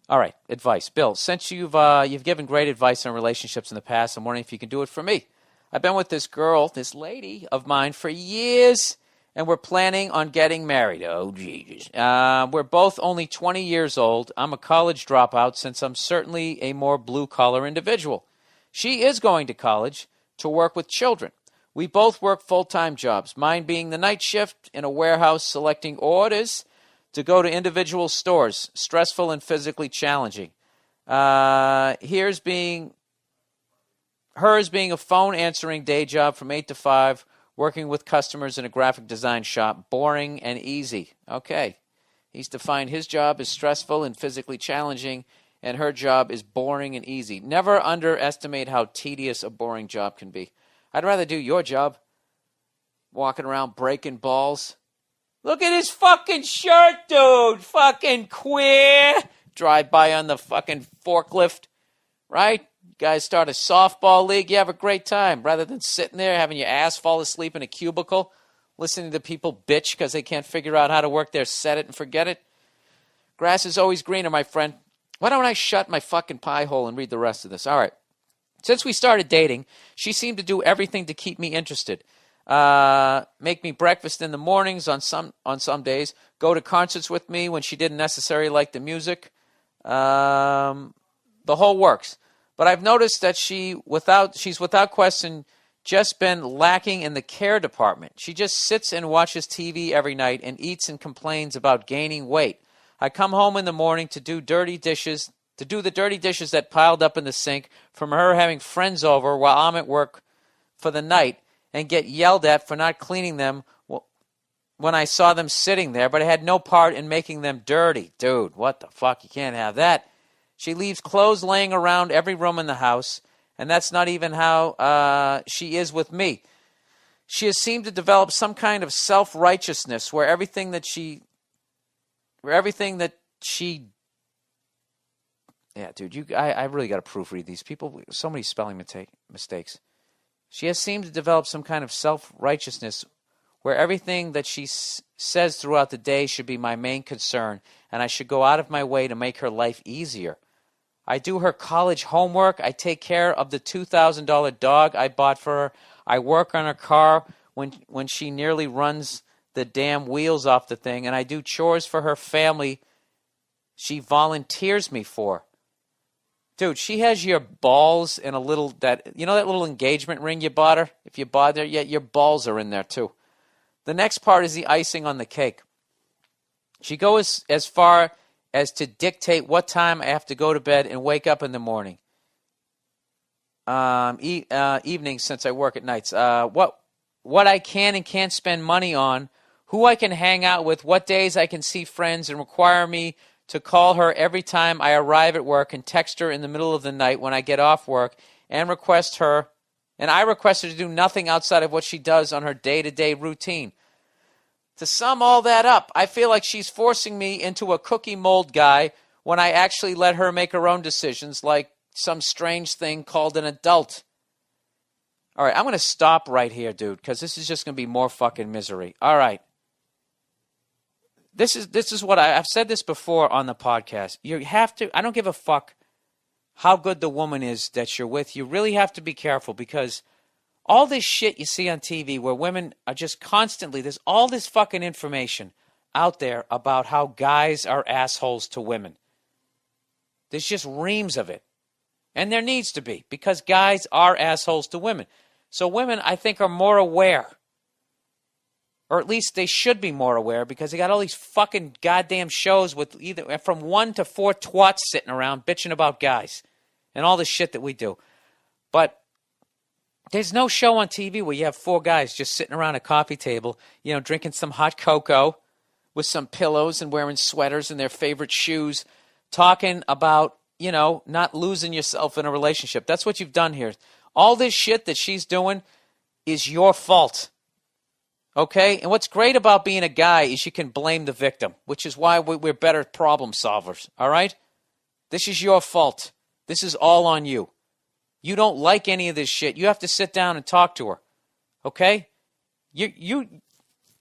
All right, advice. Bill, since you've given great advice on relationships in the past, I'm wondering if you can do it for me. I've been with this girl, this lady of mine for years, and we're planning on getting married. Oh, Jesus. We're both only 20 years old. I'm a college dropout since I'm certainly a more blue-collar individual. She is going to college to work with children. We both work full-time jobs, mine being the night shift in a warehouse selecting orders to go to individual stores, stressful and physically challenging. Hers being a phone answering day job from 8 to 5, working with customers in a graphic design shop, boring and easy. Okay. He's defined his job as stressful and physically challenging, and her job is boring and easy. Never underestimate how tedious a boring job can be. I'd rather do your job, walking around breaking balls. Look at his fucking shirt, dude. Fucking queer. Drive by on the fucking forklift, right? You guys start a softball league. You have a great time. Rather than sitting there having your ass fall asleep in a cubicle, listening to people bitch because they can't figure out how to work their set it and forget it. Grass is always greener, my friend. Why don't I shut my fucking pie hole and read the rest of this? All right. Since we started dating, she seemed to do everything to keep me interested. Make me breakfast in the mornings on some days. Go to concerts with me when she didn't necessarily like the music. The whole works. But I've noticed that she's without question just been lacking in the care department. She just sits and watches TV every night and eats and complains about gaining weight. I come home in the morning to do the dirty dishes that piled up in the sink from her having friends over while I'm at work for the night, and get yelled at for not cleaning them when I saw them sitting there, but I had no part in making them dirty. Dude, what the fuck? You can't have that. She leaves clothes laying around every room in the house, and that's not even how she is with me. She has seemed to develop some kind of self-righteousness where everything that she yeah, dude, I really got to proofread these people. So many spelling mistakes. She has seemed to develop some kind of self-righteousness where everything that she says throughout the day should be my main concern, and I should go out of my way to make her life easier. I do her college homework. I take care of the $2,000 dog I bought for her. I work on her car when she nearly runs the damn wheels off the thing, and I do chores for her family she volunteers me for. Dude, she has your balls in a little, that little engagement ring you bought her? If you bought her yet, your balls are in there too. The next part is the icing on the cake. She goes as far as to dictate what time I have to go to bed and wake up in the morning. Evenings, since I work at nights. What I can and can't spend money on, who I can hang out with, what days I can see friends, and require me to call her every time I arrive at work and text her in the middle of the night when I get off work and I request her to do nothing outside of what she does on her day-to-day routine. To sum all that up, I feel like she's forcing me into a cookie mold guy when I actually let her make her own decisions like some strange thing called an adult. All right, I'm going to stop right here, dude, because this is just going to be more fucking misery. All right. This is what I've said this before on the podcast. You have to, I don't give a fuck how good the woman is that you're with. You really have to be careful because all this shit you see on TV where women are just constantly, there's all this fucking information out there about how guys are assholes to women. There's just reams of it. And there needs to be because guys are assholes to women. So women, I think, are more aware. Or at least they should be more aware because they got all these fucking goddamn shows with either from 1 to 4 twats sitting around bitching about guys and all the shit that we do. But there's no show on TV where you have 4 guys just sitting around a coffee table, drinking some hot cocoa with some pillows and wearing sweaters and their favorite shoes, talking about, not losing yourself in a relationship. That's what you've done here. All this shit that she's doing is your fault. Okay? And what's great about being a guy is you can blame the victim, which is why we're better problem solvers. All right? This is your fault. This is all on you. You don't like any of this shit. You have to sit down and talk to her. Okay? You're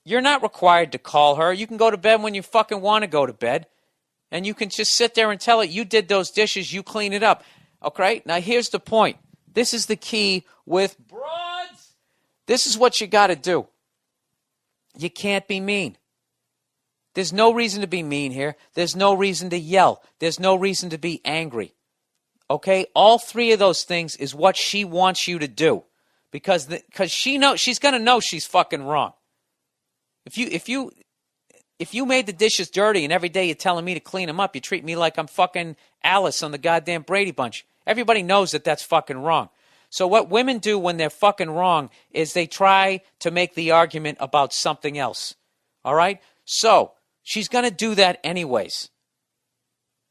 not required to call her. You can go to bed when you fucking want to go to bed. And you can just sit there and tell it, you did those dishes, you clean it up. Okay? Now, here's the point. This is the key with broads. This is what you got to do. You can't be mean. There's no reason to be mean here. There's no reason to yell. There's no reason to be angry. Okay? All three of those things is what she wants you to do. Because she knows, she's going to know she's fucking wrong. If you made the dishes dirty and every day you're telling me to clean them up, you treat me like I'm fucking Alice on the goddamn Brady Bunch. Everybody knows that that's fucking wrong. So what women do when they're fucking wrong is they try to make the argument about something else. All right? So she's going to do that anyways.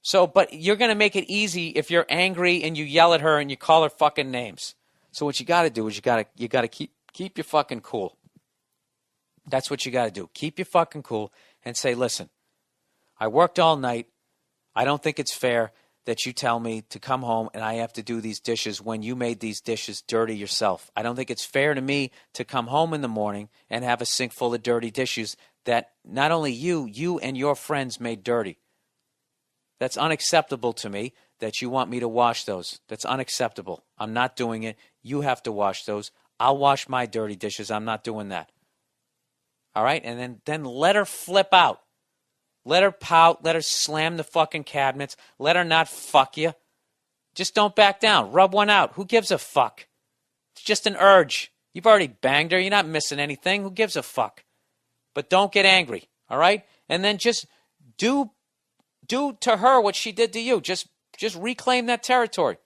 So, but you're going to make it easy if you're angry and you yell at her and you call her fucking names. So what you got to do is you got to keep your fucking cool. That's what you got to do. Keep your fucking cool and say, listen, I worked all night. I don't think it's fair that you tell me to come home and I have to do these dishes when you made these dishes dirty yourself. I don't think it's fair to me to come home in the morning and have a sink full of dirty dishes that not only you and your friends made dirty. That's unacceptable to me that you want me to wash those. That's unacceptable. I'm not doing it. You have to wash those. I'll wash my dirty dishes. I'm not doing that. All right? And then let her flip out. Let her pout. Let her slam the fucking cabinets. Let her not fuck you. Just don't back down. Rub one out. Who gives a fuck? It's just an urge. You've already banged her. You're not missing anything. Who gives a fuck? But don't get angry. All right? And then just do to her what she did to you. Just reclaim that territory.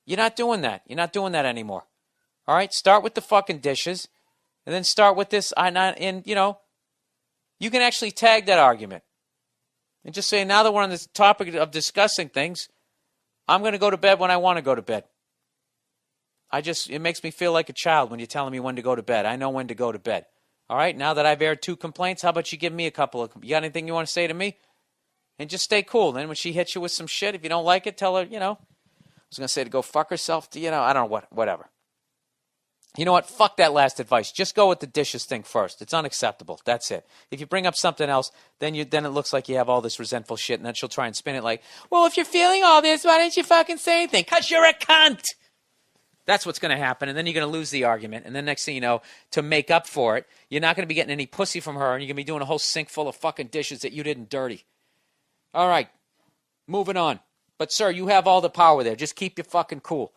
You're not doing that. You're not doing that anymore. All right? Start with the fucking dishes. And then start with this, you can actually tag that argument. And just say, now that we're on this topic of discussing things, I'm going to go to bed when I want to go to bed. It makes me feel like a child when you're telling me when to go to bed. I know when to go to bed. All right, now that I've aired 2 complaints, how about you give me a couple of, you got anything you want to say to me? And just stay cool. Then when she hits you with some shit, if you don't like it, tell her, I was going to say to go fuck herself, I don't know, whatever. You know what? Fuck that last advice. Just go with the dishes thing first. It's unacceptable. That's it. If you bring up something else, then it looks like you have all this resentful shit, and then she'll try and spin it like, well, if you're feeling all this, why didn't you fucking say anything? Because you're a cunt. That's what's going to happen, and then you're going to lose the argument, and then next thing you know, to make up for it, you're not going to be getting any pussy from her, and you're going to be doing a whole sink full of fucking dishes that you didn't dirty. All right, moving on. But, sir, you have all the power there. Just keep your fucking cool.